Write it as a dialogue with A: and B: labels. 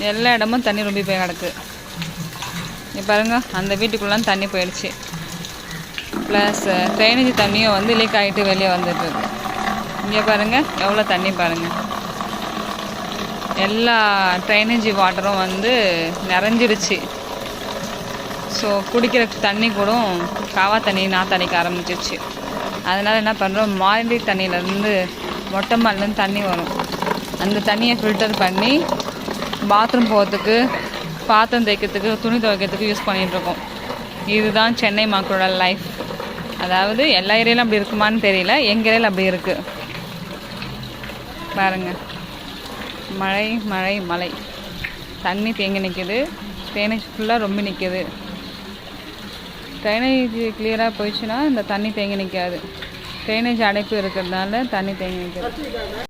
A: எல்லா இடமும் தண்ணி ரொம்ப போய் கிடக்கு. இங்கே பாருங்கள், அந்த வீட்டுக்குள்ளே தண்ணி போயிடுச்சு. ப்ளஸ் ட்ரைனேஜ் தண்ணியும் வந்து லீக் ஆகிட்டு வெளியே வந்துட்டுருக்கு. இங்கே பாருங்கள் எவ்வளோ தண்ணி பாருங்கள். எல்லா ட்ரைனேஜ் வாட்டரும் வந்து நிறைஞ்சிடுச்சு. ஸோ குடிக்கிற தண்ணி கூட காவா தண்ணி நாத்தடிக்க ஆரம்பிச்சிச்சு. அதனால் என்ன பண்ணுறோம், மாடி தண்ணியிலேருந்து மொட்டை மாடிலேருந்து தண்ணி வரும். அந்த தண்ணியை ஃபில்டர் பண்ணி பாத்ரூம் போகிறதுக்கு, பாத்திரம் தேய்க்கிறதுக்கு, துணி துவைக்கிறதுக்கு யூஸ் பண்ணிகிட்ருக்கோம். இதுதான் சென்னை மக்களோட லைஃப். அதாவது எல்லா ஏரியாலும் அப்படி இருக்குமான்னு தெரியல, எங்கள் ஏரியாவில் அப்படி இருக்குது பாருங்கள். மழை மழை மழை, தண்ணி தேங்கி நிற்கிது. ட்ரைனேஜ் ஃபுல்லாக ரொம்ப நிற்கிது. ட்ரைனேஜ் கிளியராக போயிடுச்சுன்னா இந்த தண்ணி தேங்கி நிற்காது. ட்ரைனேஜ் அடைப்பு இருக்கிறதுனால தண்ணி தேங்கி நிற்காது.